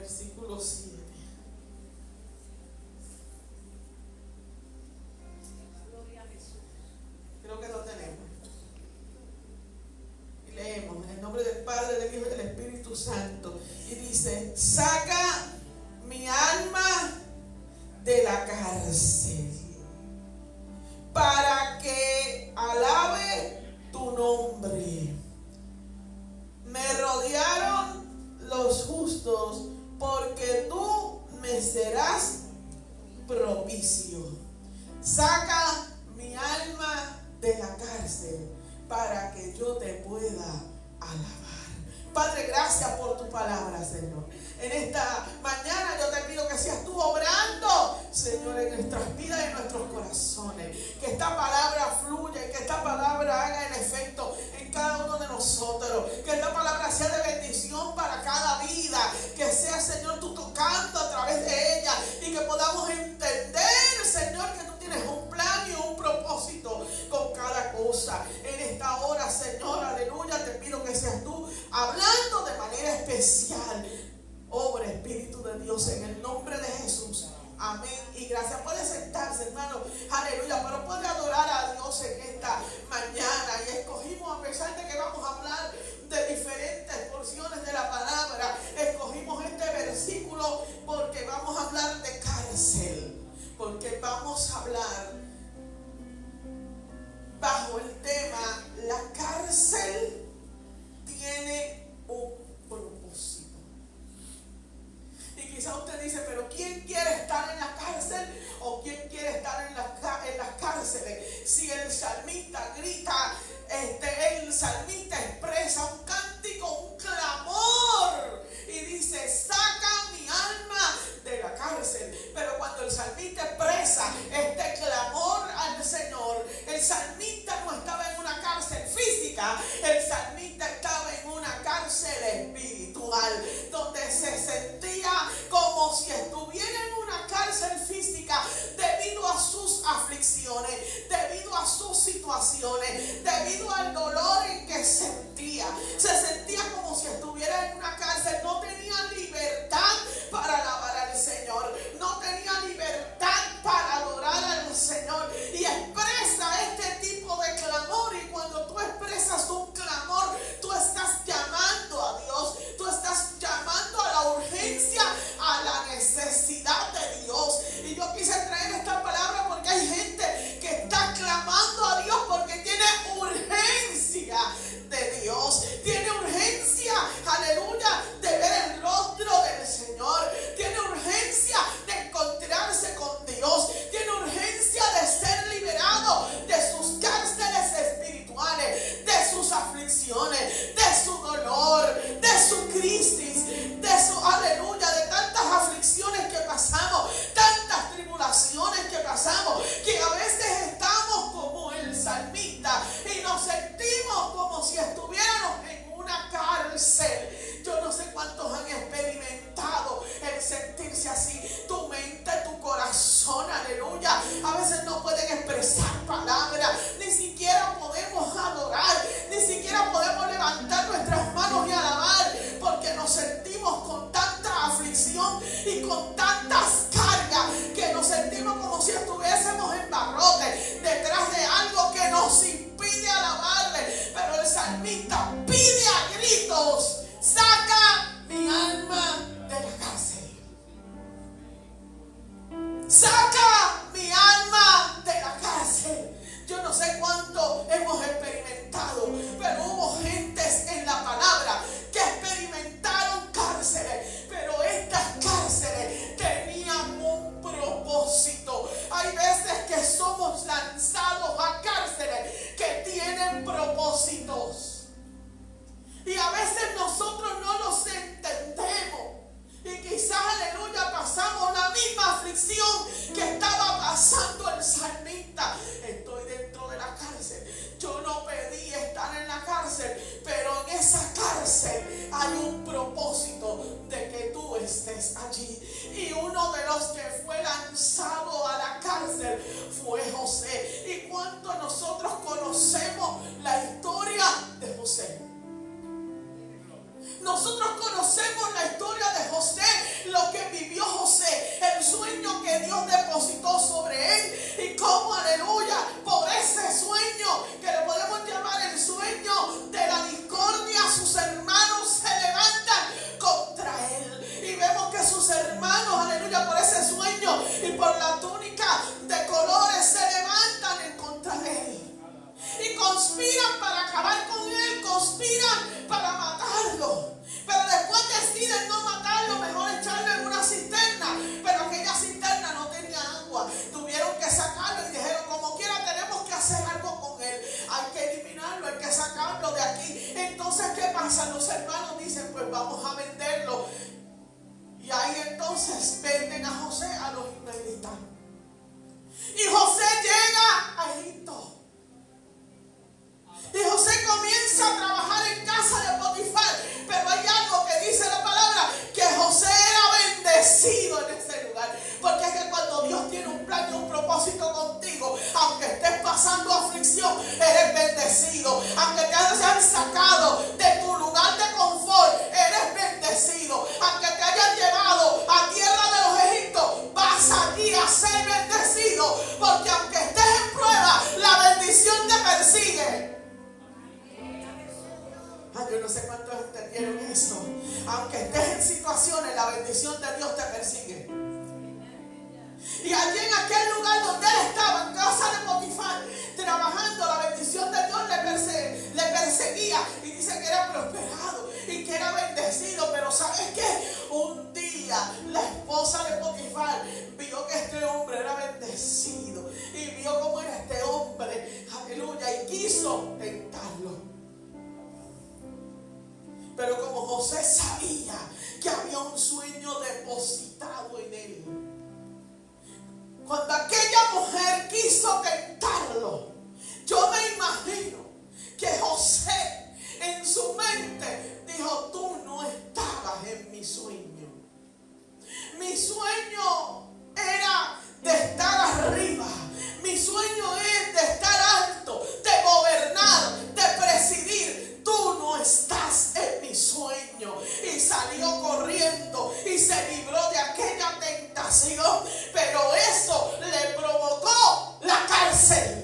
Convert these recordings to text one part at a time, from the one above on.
versículo 7. Creo que lo tenemos. Y leemos en el nombre del Padre, del Hijo y del Espíritu Santo. Y dice: saca mi alma de la cárcel para que alabe tu nombre. Me rodearon los justos, porque tú me serás propicio. Saca mi alma de la cárcel para que yo te pueda alabar. Padre, gracias por tu palabra, Señor. En esta mañana yo te pido que seas tú obrando, Señor, en nuestras vidas y en nuestros corazones. Que esta palabra fluya y que esta palabra haga el efecto en cada uno de nosotros. Que esta palabra sea de bendición para cada vida. Que sea, Señor, tú tocando a través de ella y que podamos entender, Señor, que tú tienes un plan y un propósito con cada cosa. En esta hora, Señor, aleluya, te pido que seas tú hablando de manera especial. Obra, Espíritu de Dios, en el nombre de Jesús. Amén y gracias. Puede sentarse, hermano, aleluya, pero puede adorar a Dios en esta mañana. Y escogimos, a pesar de que vamos a hablar de diferentes porciones de la palabra, escogimos este versículo porque vamos a hablar de cárcel, porque vamos a hablar bajo el tema: la cárcel tiene un propósito. Y quizá usted dice: pero ¿quién quiere estar en la cárcel? ¿O quién quiere estar en las cárceles? Si el salmista grita, el salmista expresa un cántico, un clamor, y dice: saca mi alma de la cárcel. Pero cuando el salmista expresa este clamor al Señor, el salmista no estaba en una cárcel física, el salmista estaba en una cárcel espiritual, donde se sentía como si estuviera en una cárcel física debido a sus aflicciones, debido a sus situaciones, debido al dolor en que sentía. Se sentía como si estuviera en una cárcel, no tenía libertad para alabar al Señor, no tenía libertad para adorar al Señor, y expresa este tipo de clamor. Y cuando tú expresas un clamor, tú estás llamando a Dios, tú estás llamando a la urgencia, a la necesidad de Dios. Y yo quise traer esta palabra porque hay gente que está clamando a Dios porque tiene urgencia de Dios, tiene urgencia, aleluya, de ver el rostro del Señor, tiene urgencia de encontrarse con Dios, tiene urgencia de ser liberado de sus cárceles espirituales, de sus aflicciones, de su dolor, de su crisis, de su, aleluya, de tantas aflicciones que pasamos, tantas tribulaciones que pasamos, que a veces estamos como el salmista y nos sentimos como si estuviéramos en una cárcel. Yo no sé cuántos han experimentado el sentirse así. Tu mente, tu corazón, aleluya, a veces no pueden expresar palabras, ni siquiera podemos adorar, ni siquiera podemos levantar nuestras manos y alabar, porque nos sentimos con tanta aflicción y con tantas cargas que nos sentimos como si estuviésemos en barrote, detrás de algo que nos impide alabarle. Pero el salmista pide a gritos: saca mi alma de la cárcel, saca mi alma de la cárcel. Yo no sé cuánto hemos experimentado, pero hubo gentes en la palabra que experimentaron cárceles, pero estas cárceles tenían un propósito. Hay veces que somos lanzados a cárceles que tienen propósitos, y a veces nosotros no los entendemos. Y quizás, aleluya, pasamos la misma aflicción que estaba pasando el salmista. Estoy dentro de la cárcel. Yo no pedí estar en la cárcel, pero en esa cárcel hay un propósito de que tú estés allí. Y uno de los que fue lanzado a la cárcel fue José. ¿Y cuánto nosotros conocemos la historia de José? Nosotros conocemos la historia de José Dios depositó sobre él y cómo, aleluya, por ese sueño que le podemos llamar el sueño de la discordia, sus hermanos se levantan contra él. Y vemos que sus hermanos, aleluya, por ese sueño y por la túnica de colores se levantan en contra de él. Y conspiran para acabar con él, conspiran para matarlo. Pero después deciden no matarlo, mejor echarlo en una cisterna. Pero aquella cisterna no tenía agua. Tuvieron que sacarlo y dijeron, como quiera tenemos que hacer algo con él. Hay que eliminarlo, hay que sacarlo de aquí. Entonces, ¿qué pasa? Los hermanos dicen, pues vamos a venderlo. Y ahí entonces venden a José a los israelitas. Y José llega a Egipto. Y José comienza a trabajar en casa de Potifar. Pero hay algo que dice la palabra, que José era bendecido en ese lugar. Porque es que cuando Dios tiene un plan y un propósito contigo, aunque estés pasando aflicción, eres bendecido. Aunque te hayan sacado de tu lugar de confort, eres bendecido. Aunque te hayan llevado a tierra de los egipcios, vas aquí a ser bendecido. Porque aunque estés en prueba, la bendición te persigue. Yo no sé cuántos entendieron eso. Aunque estés en situaciones, la bendición de Dios te persigue. Y allí en aquel lugar donde él estaba, en casa de Potifar, trabajando, la bendición de Dios le perseguía. Y dice que era prosperado y que era bendecido. Pero ¿sabes qué? Un día la esposa de Potifar vio que este hombre era bendecido. Y vio cómo era este hombre. Aleluya. Y quiso tentarlo. Pero como José sabía que había un sueño depositado en él, cuando aquella mujer quiso tentarlo, yo me imagino que José en su mente dijo, tú no estabas en mi sueño. Mi sueño era de estar arriba. Mi sueño es de estar alto, de gobernar, de presidir. Tú no estás en mi sueño. Y salió corriendo y se libró de aquella tentación. Pero eso le provocó la cárcel.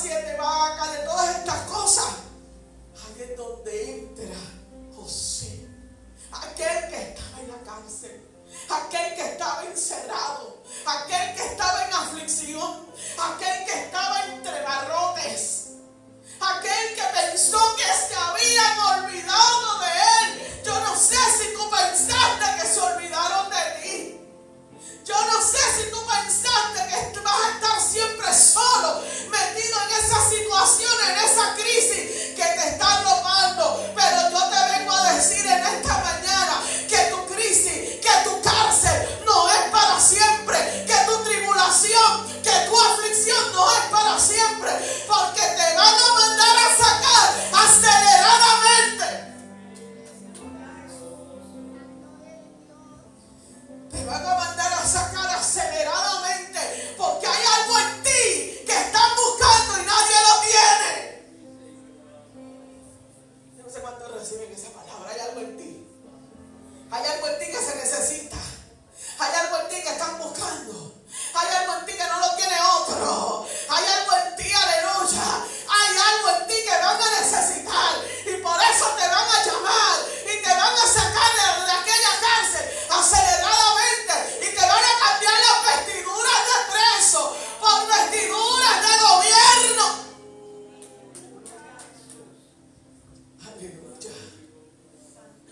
las 7 vacas, de todas estas cosas. Ahí es donde entra José, aquel que estaba en la cárcel, aquel que estaba encerrado, aquel que estaba en aflicción, aquel que estaba entre barrotes, aquel que pensó que se habían olvidado de él. Yo no sé si tú pensaste que se olvidaron de ti. Yo no sé si tú pensaste que vas a estar siempre solo, metido en esa situación, en esa crisis que te está arropando. Pero yo te vengo a decir en esta mañana que tu crisis, que tu cárcel no es para siempre, que tu tribulación, que tu aflicción no es para siempre, porque te van a mandar a sacar aceleradamente. Te van a mandar a sacar aceleradamente, porque hay algo en ti que están buscando y nadie lo tiene. Yo no sé cuántos reciben esa palabra. Hay algo en ti. Hay algo en ti que se necesita. Hay algo en ti que están buscando. Hay algo en ti que no lo tiene otro. Hay algo en ti, aleluya. Hay algo en ti que van a necesitar. Y por eso te van a llamar. Y te van a sacar de aquella cárcel aceleradamente. Y te van a cambiar las vestiduras de preso por vestiduras de gobierno. Aleluya.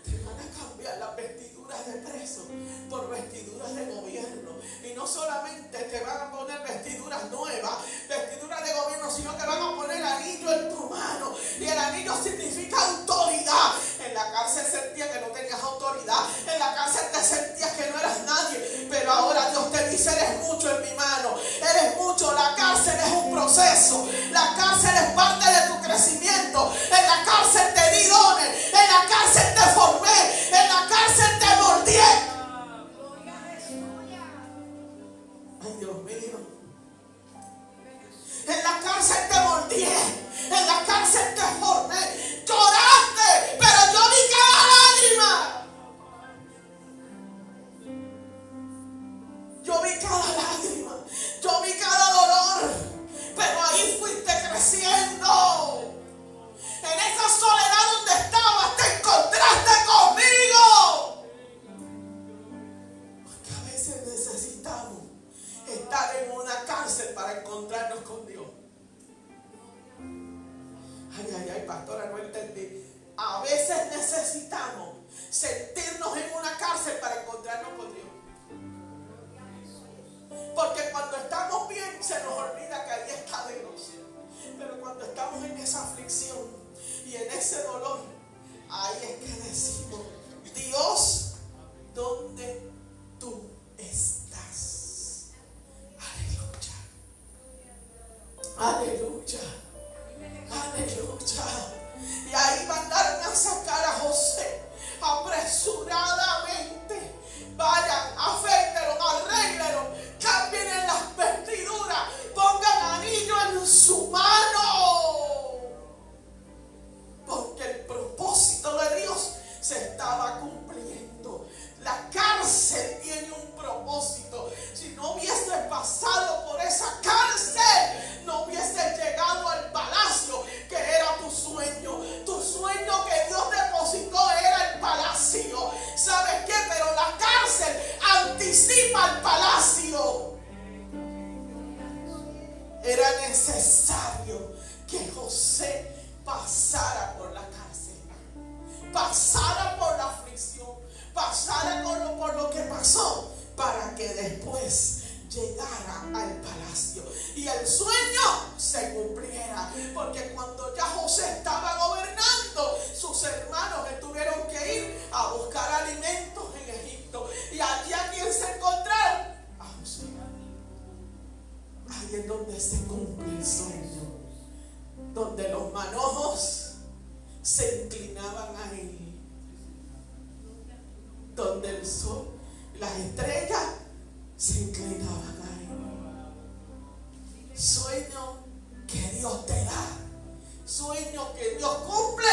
Te van a cambiar las vestiduras de preso por vestiduras de gobierno. Y no solamente te van a poner vestiduras nuevas, vestiduras de gobierno, sino que van a poner anillo en tu mano. Y el anillo significa autoridad. En la cárcel sentías que no tenías autoridad. En la cárcel te sentías que no eras nadie. Pero ahora Dios te dice: eres mucho en mi mano. Eres mucho. La cárcel es un proceso. La cárcel es parte de tu crecimiento. En la cárcel te di dones. En la cárcel te formé. En la cárcel te moldeé. Ay, Dios mío. En la cárcel te moldeé. En la cárcel te formé. Lloraste, pero yo vi cada lágrima. Yo vi cada lágrima. Yo vi cada dolor. Pero ahí fuiste creciendo. En esa soledad donde estabas te encontraste conmigo. Porque a veces necesitamos estar en una cárcel para encontrarnos con Dios. Ay, pastora, no entendí. A veces necesitamos sentirnos en una cárcel para encontrarnos con Dios. Porque cuando estamos bien se nos olvida que ahí está Dios. Pero cuando estamos en esa aflicción y en ese dolor, ahí es que decimos: Dios, ¿dónde tú estás? Aleluya. Aleluya. Aleluya. Y ahí mandaron a sacar a José apresuradamente. Vayan, afeítenlo, arréglenlo, cambien las vestiduras, pongan anillo en su mano. Porque el propósito de Dios se estaba cumpliendo. La cárcel tiene un propósito. Si no hubiese pasado por esa cárcel, no hubiese llegado al palacio, que era tu sueño. Tu sueño que Dios depositó era el palacio. ¿Sabes qué? Pero la cárcel anticipa el palacio. Era necesario que José pasara por la cárcel, pasara por la aflicción, pasara por lo que pasó, para que después llegara al palacio y el sueño se cumpliera. Porque cuando ya José estaba gobernando, sus hermanos tuvieron que ir a buscar alimentos en Egipto. Y allí a quien se encontraron, a José. Ahí es donde se cumple el sueño, donde los manojos se inclinaban a él, donde el sol, las estrellas se inclinaban a él. Sueño que Dios te da, sueño que Dios cumple,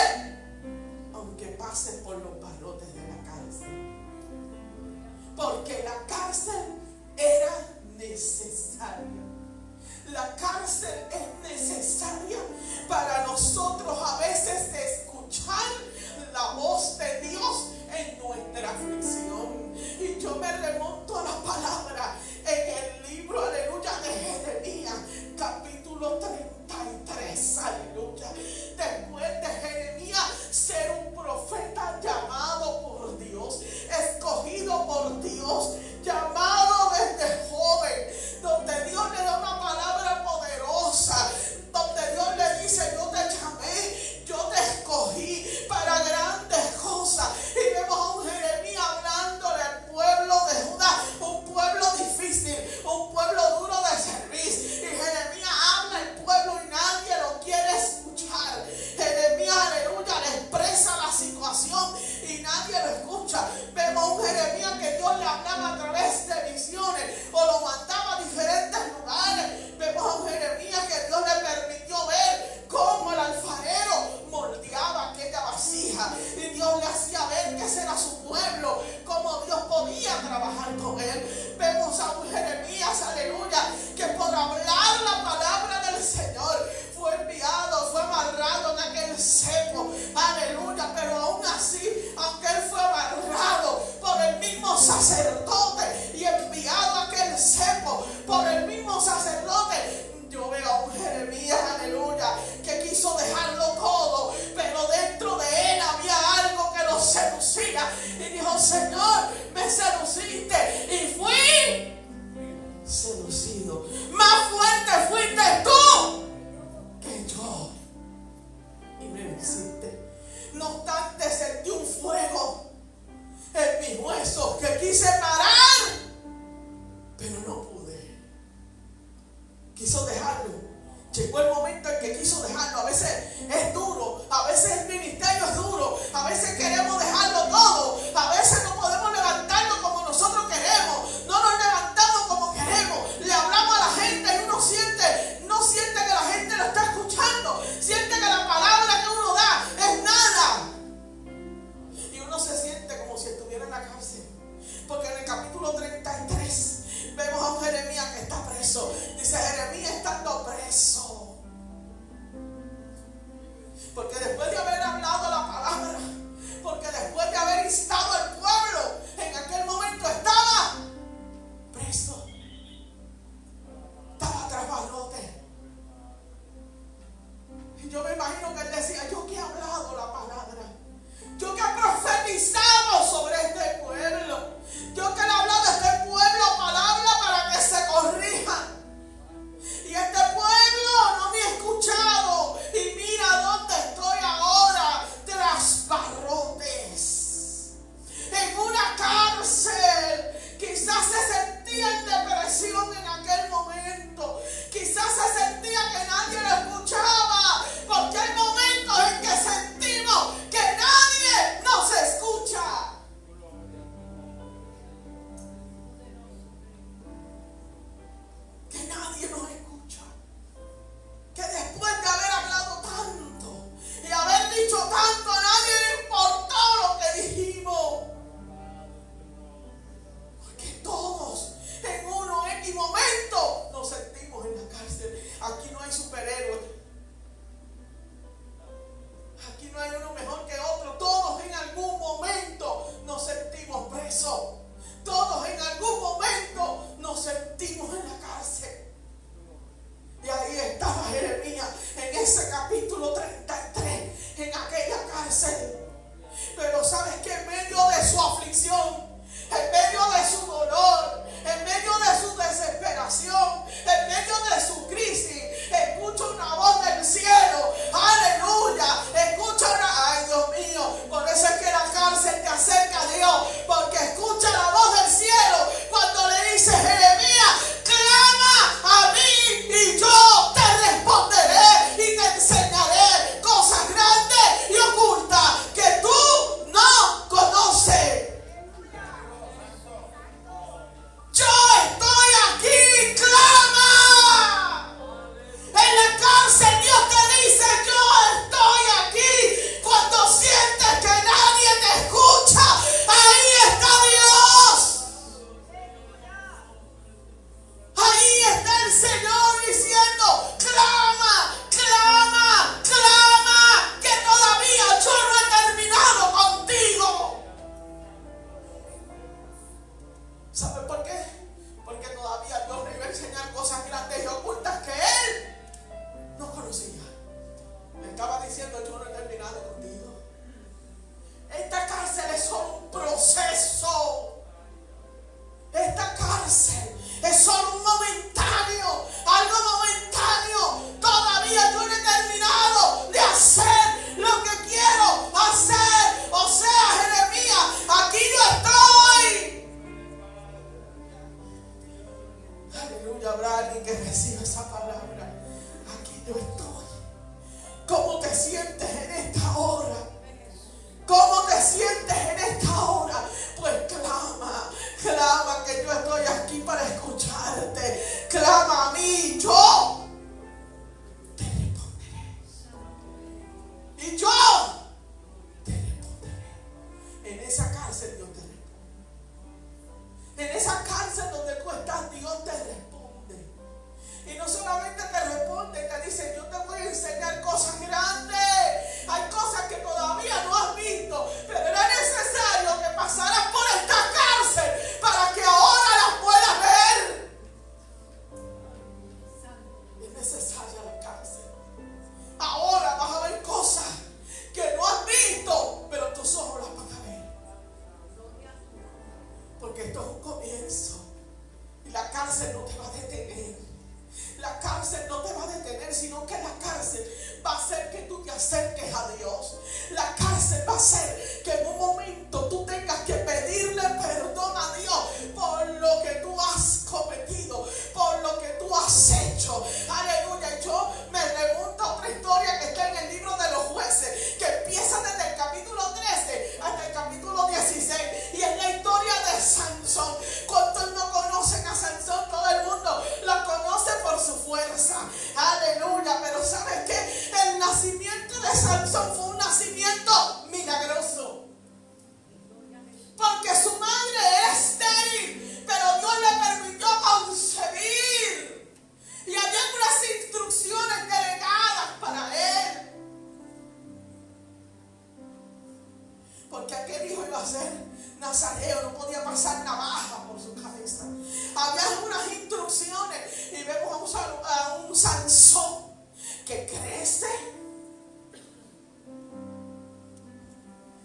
aunque pases por los barrotes de la cárcel. Porque la cárcel era necesaria. La cárcel es necesaria para nosotros a veces de escuchar la voz de Dios en nuestra aflicción. Y yo me remonto a la palabra en el libro, aleluya, de Jeremías, capítulo 33, aleluya. Después de Jeremías ser un profeta llamado por Dios, escogido por Dios, llamado desde joven, donde Dios le da una palabra poderosa, donde Dios le dice: yo te llamé, yo te escogí para grandes cosas. Y vemos a un Jeremías hablándole al pueblo de Judá, un pueblo difícil, un pueblo duro de servir. Y Jeremías habla al pueblo y nadie lo quiere escuchar. Jeremías, aleluya, le expresa la situación y nadie lo escucha. Vemos a un Jeremías que Dios le hablaba a través de visiones o lo mandaba a diferentes lugares. Vemos a un Jeremías que Dios le permitió ver cómo el alfarero moldeaba aquella vasija y Dios le hacía ver que ese era su pueblo, cómo Dios podía trabajar con él. Vemos a un Jeremías, aleluya, que por hablar la palabra del Señor fue enviado, fue amarrado en aquel cepo, aleluya, pero aún así, aunque él fue amarrado por el mismo sacerdote y enviado a aquel cepo por el mismo sacerdote, yo veo a un Jeremías, aleluya, que quiso dejarlo todo, pero dentro de él había algo que lo seducía y dijo: Señor, me seduciste, y fui seducido. Más fuerte fuiste tú que yo, y me venciste. No obstante, sentí un fuego en mis huesos que quise parar, pero no pude. Quiso dejarlo. Llegó el momento en que quiso dejarlo. A veces es duro, a veces el ministerio es duro, a veces queremos dejarlo todo, a veces no podemos levantarlo como nosotros queremos, no nos levantamos como queremos, le hablamos a la gente y uno no siente que la gente lo está escuchando, siente que la palabra que uno da es nada, y uno se siente como si estuviera en la cárcel, porque en el capítulo 33 vemos a un Jeremías que está preso. Dice: Jeremías estando preso, porque después de haber hablado y yo te responderé. En esa cárcel Dios te responde. En esa cárcel donde tú estás, Dios te responde. Y no solamente te responde, te dice, yo te voy a enseñar cosas grandes. Hay cosas que todavía no has visto, pero era necesario que pasaras por esta cárcel para que ahora las puedas ver. Es necesaria la cárcel. Ahora vas a ver cosas que no has visto, pero tus ojos las van a ver. Porque esto es un comienzo. Y la cárcel no te va a detener. La cárcel no te va a detener, sino que la cárcel va a hacer que tú te acerques a Dios. La cárcel va a hacer que en un momento tú tengas que pedirle perdón a Dios por lo que tú has cometido, por lo que tú has hecho. Aleluya. Y yo me remonto a otra historia que está en el libro de los Jueces, que empieza desde el capítulo 13 hasta el capítulo 16. Y es la historia de Sansón. ¿Cuántos no conocen a Sansón? Todo el mundo lo conoce por su fuerza. Aleluya. Pero ¿sabes qué? El nacimiento de Sansón fue un nacimiento milagroso. Porque su madre era estéril, pero Dios le permitió concebir. Y había unas instrucciones delegadas para él. Porque aquel hijo iba a ser nazareo, no podía pasar navaja por su cabeza. Había unas instrucciones y vemos a un Sansón que crece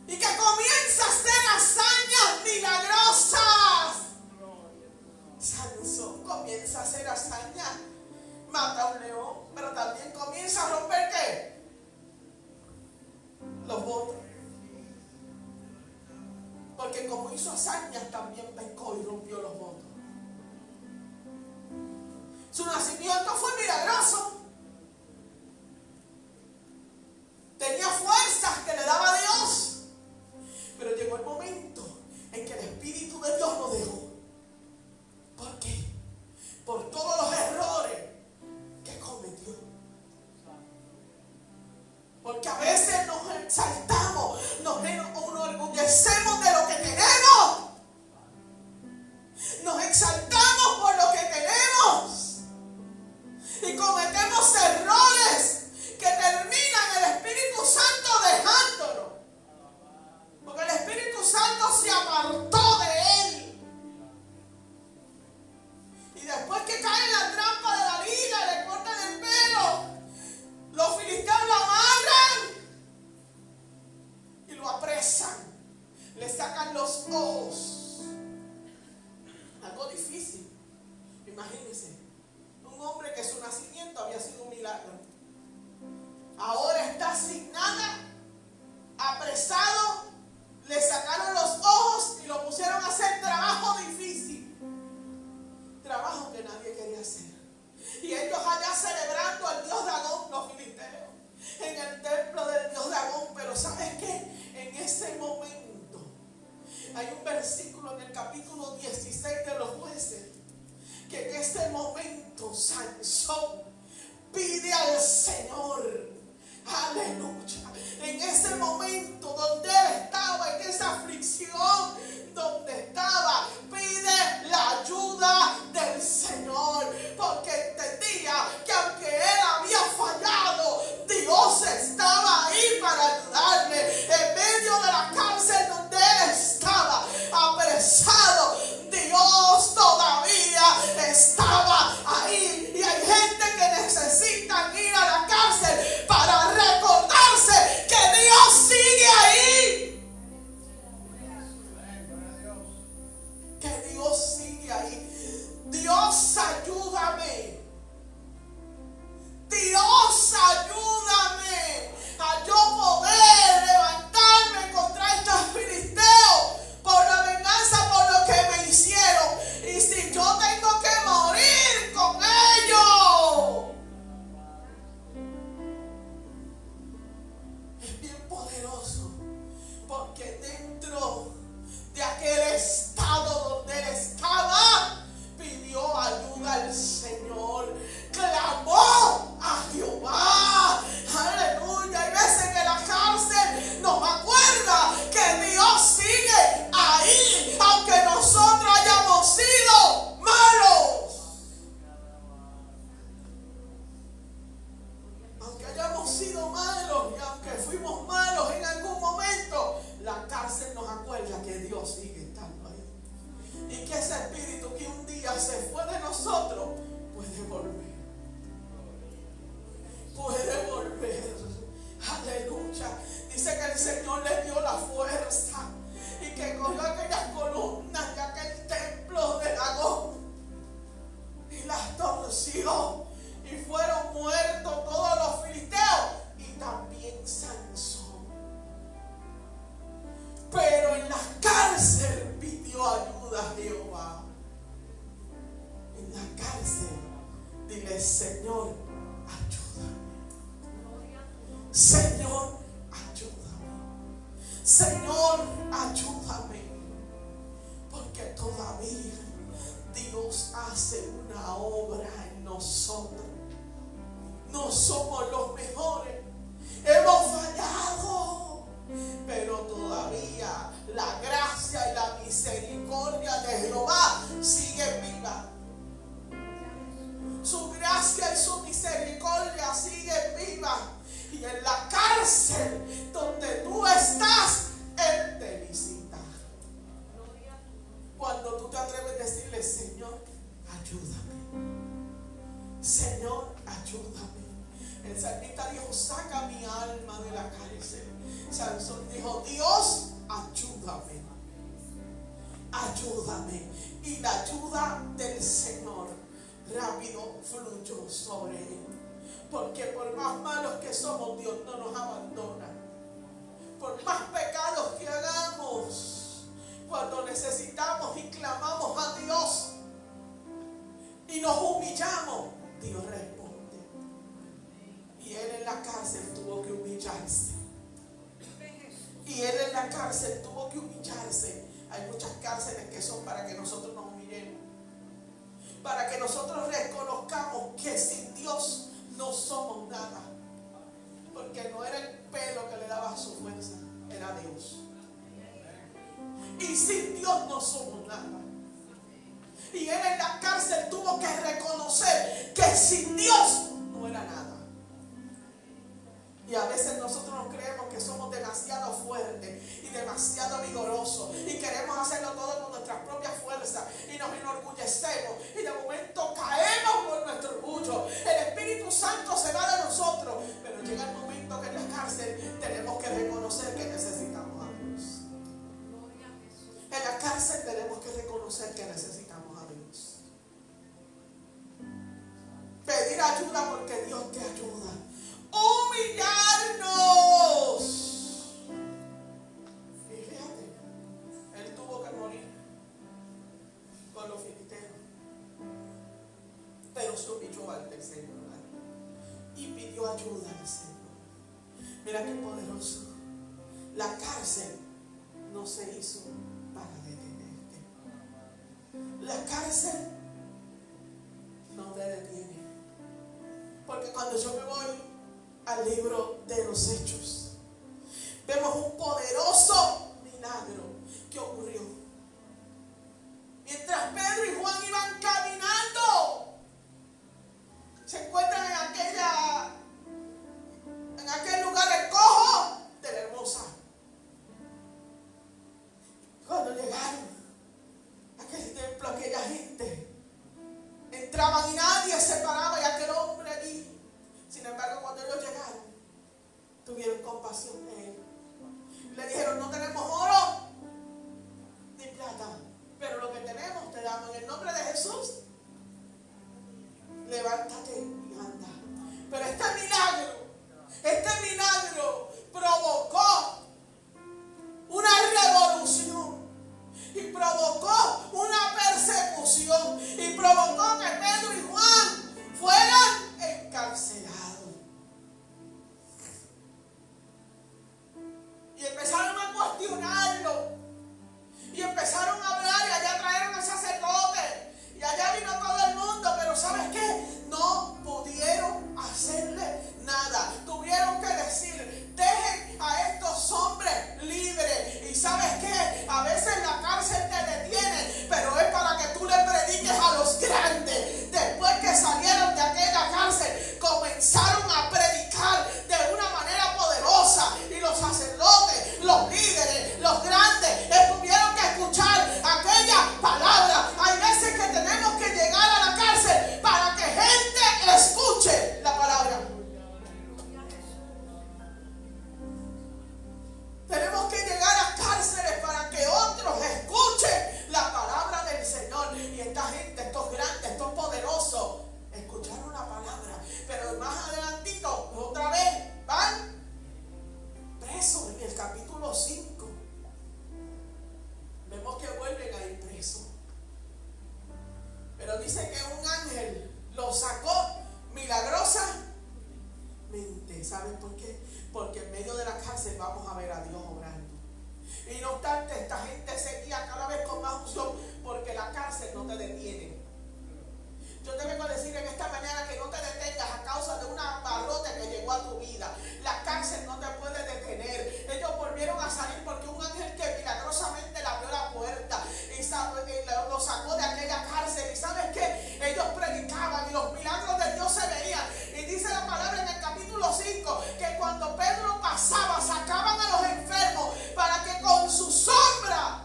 y que comienza a hacer hazañas milagrosas. Sansón comienza a hacer hazañas, mata a un león, pero también comienza a romper ¿qué? Los votos. Porque como hizo hazañas, también pecó y rompió los votos. Su nacimiento fue milagroso. Tenía fuerzas que le daba Dios. Pero llegó el momento en que el Espíritu de Dios lo dejó. ¿Por qué? Por todos los errores que cometió. Porque a veces nos exaltamos, nos enorgullecemos de lo que tenemos. Nos exaltamos por lo que tenemos. Y cometemos errores que terminan el Espíritu Santo dejándolo. Porque el Espíritu Santo se apartó de él. Y después que cae en la trampa de la vida, le cortan el pelo, los filisteos lo amarran y lo apresan. Le sacan los ojos. Algo difícil. Imagínense. Un hombre que su nacimiento había sido un milagro. Ahora está sin nada, apresado, le sacaron los ojos y lo pusieron a hacer trabajo difícil. Trabajo que nadie quería hacer. Y ellos allá celebrando al dios Dagón, los filisteos, en el templo del dios Dagón. Pero ¿sabes qué? En ese momento hay un versículo en el capítulo 16 de los Jueces, que en ese momento Sansón pide al Señor. Aleluya. En ese momento donde él estaba, en esa aflicción donde estaba, pide la ayuda del Señor. Porque entendía que aunque él había fallado, Dios estaba ahí para ayudarle. En medio de la cárcel donde él estaba apresado, Dios todavía estaba ahí. Y hay gente que necesita ir a la cárcel para recordarse que Dios sigue ahí. Que Dios sigue ahí. Dios, ayúdame. Dios, ayúdame a yo poder levantarme contra estos filisteos por la venganza, por lo que me hicieron. Y si yo tengo que morir con ellos, es bien poderoso. Porque dentro de aquel estado donde él estaba, pidió ayuda al Señor. Clamó a Jehová. Aleluya. Hay veces que la Señor le dio la fuerza y que cogió aquellas columnas de aquel templo de Dagón y las torció y fueron muertos todos los filisteos y también Sansón. Pero en la cárcel pidió ayuda a Jehová. En la cárcel dile: Señor, ayúdame. Señor, ayúdame. Señor, ayúdame. Porque todavía Dios hace una obra en nosotros. No somos los mejores. Hemos fallado. Pero todavía la gracia y la misericordia de Jehová siguen viva. Su gracia y su misericordia siguen vivas. Y en la cárcel donde tú estás, Él te visita. Cuando tú te atreves a decirle: Señor, ayúdame. Señor, ayúdame. El salmista dijo: saca mi alma de la cárcel. Sansón dijo: Dios, ayúdame. Ayúdame. Y la ayuda del Señor rápido fluyó sobre él. Porque por más malos que somos, Dios no nos abandona. Por más pecados que hagamos, cuando necesitamos y clamamos a Dios y nos humillamos, Dios responde. Y él en la cárcel tuvo que humillarse. Y él en la cárcel tuvo que humillarse. Hay muchas cárceles que son para que nosotros nos humillemos, para que nosotros reconozcamos que sin Dios no somos nada. Porque no era el pelo que le daba su fuerza, era Dios. Y sin Dios no somos nada. Y él en la cárcel tuvo que reconocer que sin Dios no era nada. Y a veces nosotros nos creemos que somos demasiado fuertes y demasiado vigorosos y queremos hacerlo todo con nuestras propias fuerzas y nos enorgullecemos y de momento caemos por nuestro orgullo. El Espíritu Santo se va de nosotros, pero llega el momento que en la cárcel tenemos que reconocer que necesitamos a Dios. En la cárcel tenemos que reconocer que necesitamos a Dios. Pedir ayuda porque Dios te ayuda. Humillarnos. Y fíjate, él tuvo que morir con los filisteos, pero se humilló ante el Señor y pidió ayuda al Señor. Mira qué poderoso. La cárcel no se hizo para detenerte. La cárcel no te detiene. Porque cuando yo me voy al libro de los Hechos, vemos un poderoso milagro que ocurrió. Mientras Pedro y Juan iban caminando, se encuentran en aquel lugar el cojo de la hermosa. Cuando llegaron a aquel templo, aquella gente entraban y nadie se paraba y aquel hombre allí. Sin embargo, cuando ellos llegaron, tuvieron compasión de él. vamos a ver a Dios obrando. Y no obstante, esta gente seguía cada vez con más unción, porque la cárcel no te detiene. Yo te vengo a decir en esta mañana que no te detengas a causa de una barrota que llegó a tu vida. La cárcel no te puede detener. Ellos volvieron a salir porque un ángel que milagrosamente le abrió la puerta y lo sacó de aquella cárcel. ¿Y sabes qué? Ellos predicaban y los milagros de Dios se veían. Y dice la palabra en el capítulo 5 que cuando Pedro pasaba, sacaban a los enfermos para que con su sombra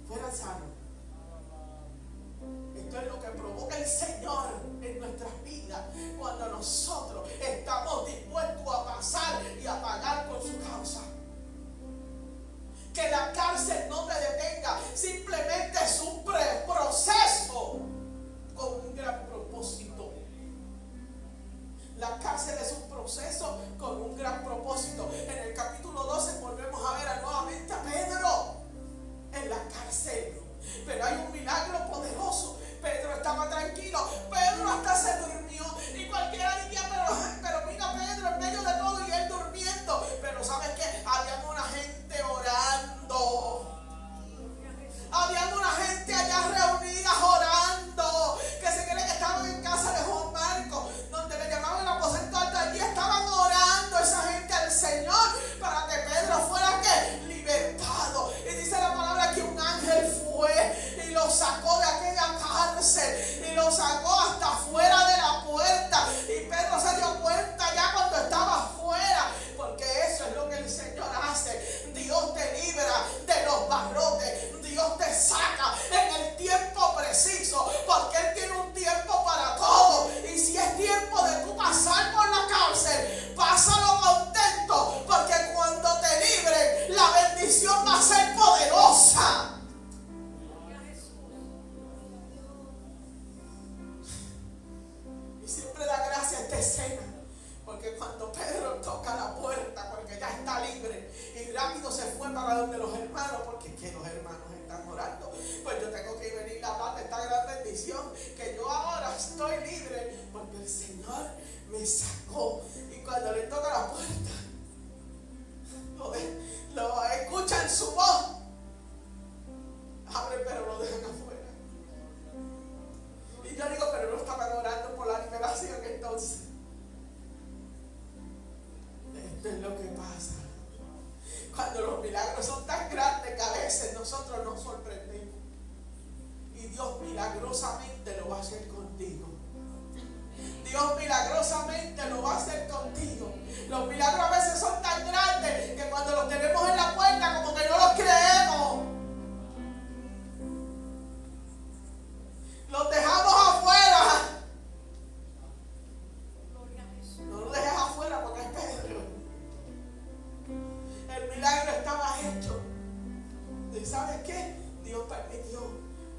fueran sanos. Esto es lo que provoca el Señor en nuestras vidas cuando nosotros estamos dispuestos a pasar y a pagar por su causa. Que la cárcel no te detenga, simplemente es un proceso con un gran propósito. La cárcel es un proceso con un gran propósito. En el capítulo 12 volvemos a ver nuevamente a Pedro en la cárcel. Pero hay un milagro poderoso. Pedro estaba tranquilo. Pedro hasta se durmió. Y cualquiera diría, pero mira Pedro en medio de todo y él durmiendo. Pero ¿sabes qué? Había una gente orando. Había una gente allá reunida orando. Que se cree que estaban en casa de Juan Marcos, donde le llamaban el aposento alto. Allí estaban orando esa gente al Señor para que Pedro fuera ¿qué? Libertado. Y dice la palabra que un ángel fue y lo sacó de aquella cárcel y lo sacó hasta fuera de la puerta. Y Pedro se dio cuenta ya cuando estaba afuera, porque eso es lo que el Señor hace. Dios te libra de los barrotes. Dios te saca en el tiempo preciso, porque Él tiene un tiempo para todo. Y si es tiempo de tú pasar por la cárcel, pásalo contento, porque cuando te libren, la bendición va a ser poderosa. Y siempre da gracia esta escena, porque cuando Pedro toca la puerta, porque ya está libre, y rápido se fue para donde los hermanos, porque es que los hermanos están orando, pues yo tengo que venir a darle esta gran bendición, que yo ahora estoy libre, porque el Señor me sacó. Y cuando le toca la puerta, lo escuchan su voz, abre, pero lo dejan afuera. Y yo digo, pero no estaban orando por la liberación entonces. Esto es lo que pasa cuando los milagros son tan grandes que a veces nosotros nos sorprendemos. Y Dios milagrosamente lo va a hacer contigo. Dios milagrosamente lo va a hacer contigo. Los milagros a veces son tan grandes que cuando los tenemos en la puerta como que no los creemos. Los dejamos afuera. No lo dejes afuera porque es Pedro. El milagro estaba hecho. ¿Y sabes qué? Dios permitió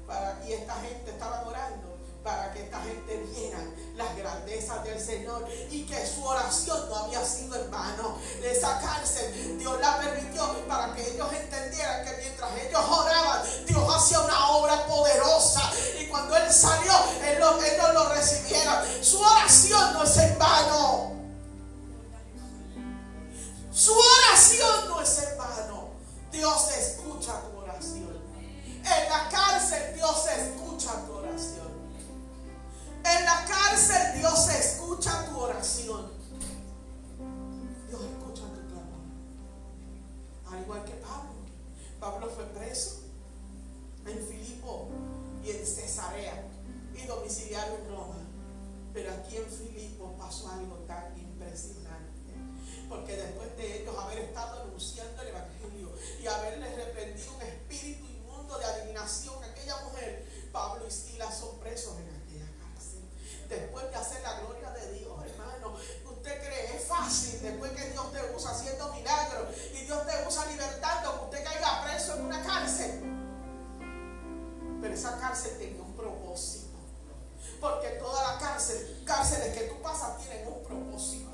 para que esta gente estaba orando, para que esta gente viera las grandezas del Señor y que su oración no había sido en vano. Esa cárcel Dios la permitió para que ellos entendieran que mientras ellos oraban, Dios hacía una obra poderosa, y cuando Él salió, ellos lo recibieron. Su oración no es en vano. Su oración no es en vano. Dios escucha tu oración. En la cárcel Dios escucha tu oración. En la cárcel Dios escucha tu oración. Dios escucha tu clamor. Al igual que Pablo. Pablo fue preso en Filipo y en Cesarea y domiciliado en Roma. Pero aquí en Filipo pasó algo tan impresionante. Porque después de ellos haber estado anunciando el evangelio y haberles reprendido un espíritu inmundo de adivinación a aquella mujer, Pablo y Silas son presos en aquella cárcel. Después de hacer la gloria de Dios, hermano, ¿usted cree? Es fácil después que Dios te usa haciendo milagros y Dios te usa libertando, que usted caiga preso en una cárcel. Pero esa cárcel tenía un propósito. Porque todas las cárceles que tú pasas tienen un propósito.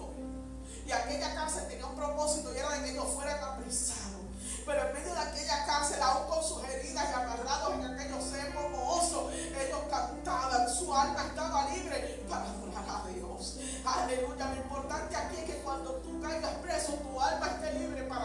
Y aquella cárcel tenía un propósito, y era de que ellos fueran apresados. Pero en medio de aquella cárcel, aún con sus heridas y amarrados en aquellos cerros mohosos, ellos cantaban, su alma estaba libre para adorar a Dios. Aleluya. Lo importante aquí es que cuando tú caigas preso, tu alma esté libre para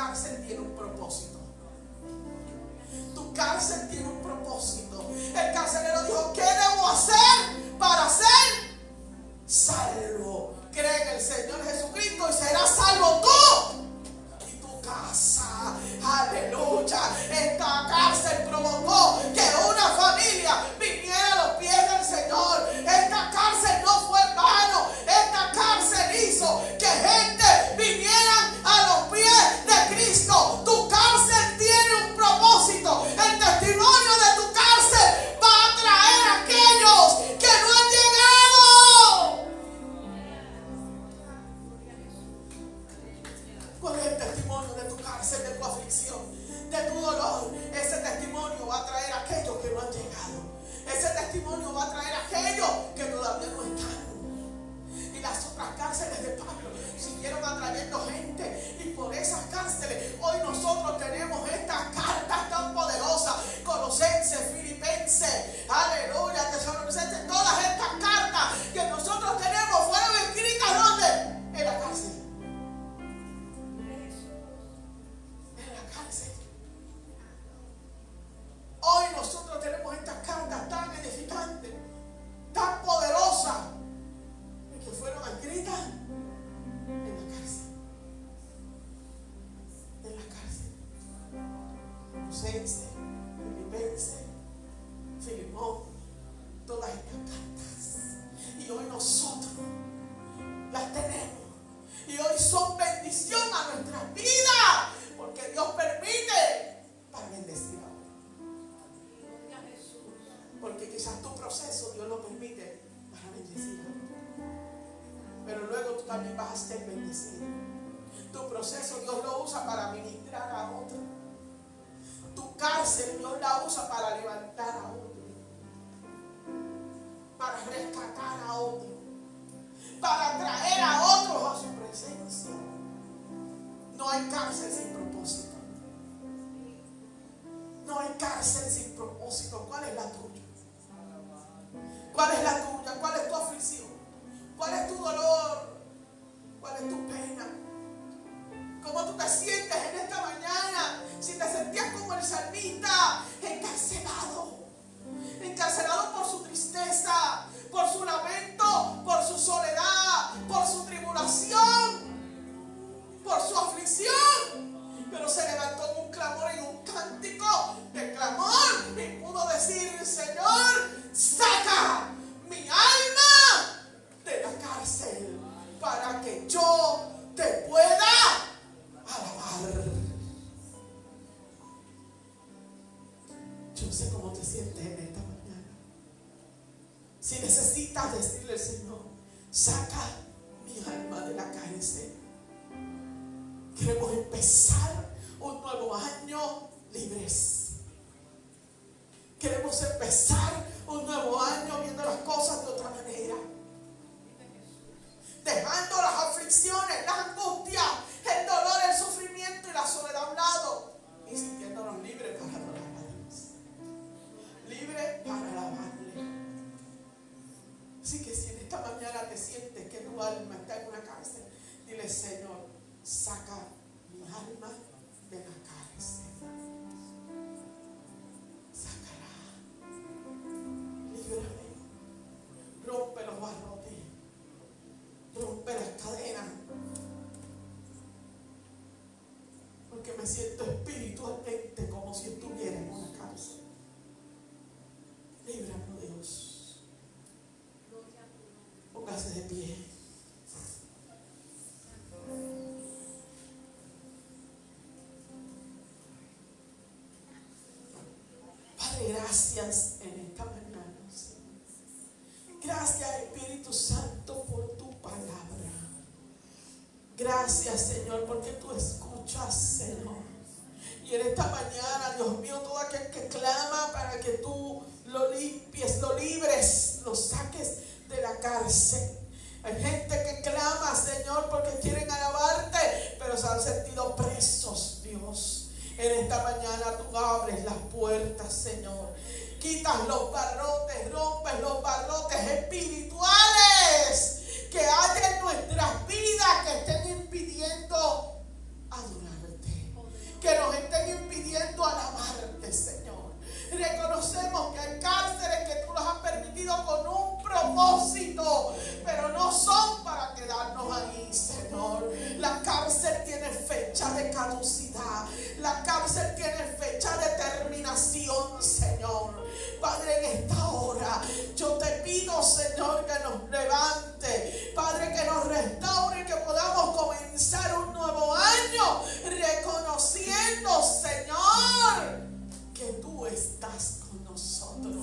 cárcel tiene un propósito. Tu cárcel tiene un propósito. El carcelero dijo: ¿qué debo hacer para ser salvo? Cree en el Señor Jesucristo y serás salvo tú y tu casa. Aleluya. Esta cárcel provocó que una familia viniera a los pies del Señor. Esta cárcel no fue en vano. Esta cárcel hizo que gente viniera a los pies de Cristo. Tu cárcel tiene un propósito. El testimonio de tu cárcel va a atraer a aquellos que no han llegado. ¿Cuál es el testimonio de tu cárcel, de tu aflicción, de tu dolor? Ese testimonio va a atraer a aquellos que no han llegado. Ese testimonio va a atraer a aquellos que todavía no están. Y las otras cárceles de Pablo siguieron atrayendo gente. Y por esas cárceles hoy nosotros tenemos estas cartas tan poderosas. Colosenses, Filipenses, aleluya, Tesalonicenses. Todas estas cartas que nosotros tenemos fueron escritas ¿dónde? En la cárcel. En la cárcel. Hoy nosotros tenemos estas cartas tan edificantes, tan poderosas, que fueron escritas en la cárcel. En la cárcel. Colosenses, Filipenses, Filemón, todas estas cartas. Y hoy nosotros las tenemos. Y hoy son bendición a nuestras vidas. Porque Dios permite para bendecir a otros. Porque quizás tu proceso Dios lo permite para bendecir a otros. Pero luego tú también vas a ser bendecido. Tu proceso Dios lo usa para ministrar a otros. Tu cárcel Dios la usa para levantar a otros, para rescatar a otros, para traer a otros a su presencia. No hay cárcel sin propósito. No hay cárcel sin propósito. ¿Cuál es la tuya? ¿Cuál es la tuya? ¿Cuál es tu aflicción? ¿Cuál es tu dolor? ¿Cuál es tu pena? ¿Cómo tú te sientes en esta mañana? Si te sentías como el salmista, encarcelado por su tristeza, por su lamento, por su soledad, por su tribulación, por su aflicción, pero se levantó en un clamor, en un cántico de clamor, y pudo decir: Señor, saca mi alma de la cárcel para que yo te pueda alabar. Yo no sé cómo te sientes en esta mañana. Si necesitas decirle al Señor: saca mi alma de la cárcel. Queremos empezar un nuevo año libres. Queremos empezar un nuevo año viendo las cosas de otra manera. Dejando las aflicciones, las angustias, el dolor, el sufrimiento y la soledad a un lado. Y sintiéndonos libres para adorar a Dios. Libres para alabarle. Así que si en esta mañana te sientes que tu alma está en una cárcel, dile: Señor, saca mi alma de la cárcel. Sácala. Líbrame. Rompe los barrotes. Rompe las cadenas. Porque me siento espiritualmente como si estuviera en una cárcel. Líbrame, Dios. Póngase de pie. Padre, gracias en esta mañana, Señor. Gracias, Espíritu Santo, por tu palabra. Gracias, Señor, porque tú escuchas, Señor. Y en esta mañana, Dios mío, todo aquel que clama para que tú lo limpies, lo libres, lo saques de la cárcel. Hay gente que clama, Señor, porque quieren alabarte, pero se han sentido presos, Dios. En esta mañana tú abres las puertas, Señor. Quitas los barrotes, rompes los barrotes espirituales que hay en nuestras vidas que estén impidiendo adorarte. fecha de caducidad. La cárcel tiene fecha de terminación, Señor. Padre, en esta hora yo te pido, Señor, que nos levante, Padre, que nos restaure, que podamos comenzar un nuevo año reconociendo, Señor, que tú estás con nosotros,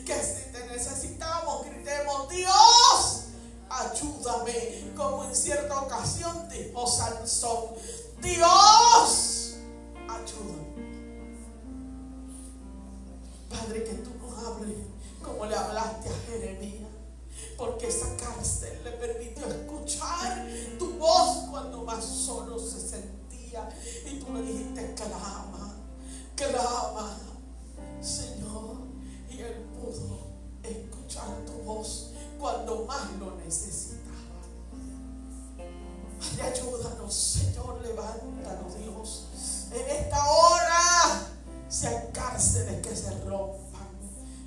que si te necesitamos gritemos: Dios, ayúdame, como en cierta ocasión dijo Sansón: Dios, ayúdame. Padre, que tú nos hables como le hablaste a Jeremías, porque esa cárcel le permitió escuchar tu voz cuando más solo se sentía, y tú le dijiste: clama, clama, Señor, y él pudo escuchar tu voz cuando más lo necesitaba. Padre, ayúdanos, Señor, levántanos, Dios, en esta hora. Si hay cárceles que se rompan,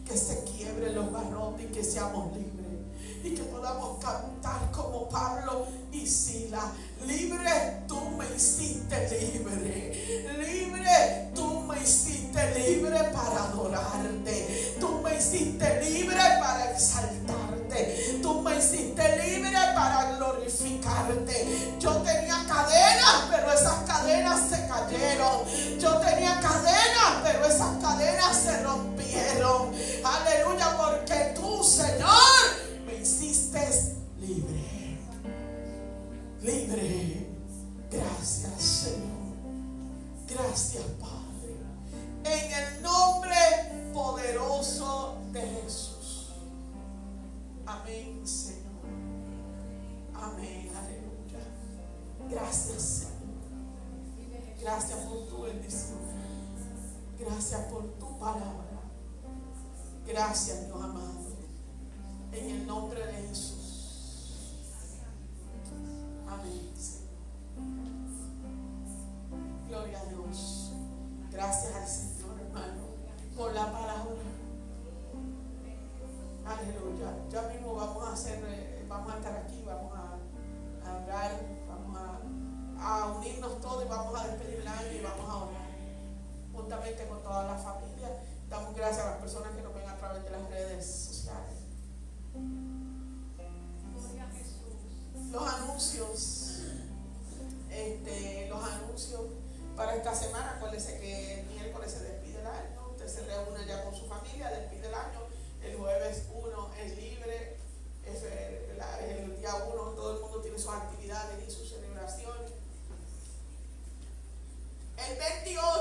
que se quiebren los barrotes y que seamos libres, y que podamos cantar como Pablo y Silas: libre, tú me hiciste libre, libre, tú me hiciste libre para adorarte, tú me hiciste libre para exaltarte, tú me hiciste libre para glorificarte. Yo tenía cadenas, pero esas cadenas se cayeron. Yo tenía cadenas, pero esas cadenas se rompieron. Aleluya, porque tú, Señor, me hiciste libre. Libre. Gracias, Señor. Gracias, Padre. En el nombre poderoso de Jesús. Amén, Señor. Amén, aleluya. Gracias, Señor. Gracias por tu bendición. Gracias por tu palabra. Gracias, Dios amado. En el nombre de Jesús. Amén, Señor. Gloria a Dios. Gracias al Señor, hermano, por la palabra. Aleluya. Ya mismo vamos a estar aquí, vamos a orar, vamos a unirnos todos y vamos a despedir el año y vamos a orar juntamente con toda la familia. Damos gracias a las personas que nos ven a través de las redes sociales. Los anuncios. Los anuncios para esta semana. Acuérdense que el miércoles se despide el año. Usted se reúne ya con su familia, despide el año. El jueves 1 es libre. El día 1 todo el mundo tiene sus actividades y sus celebraciones. El 28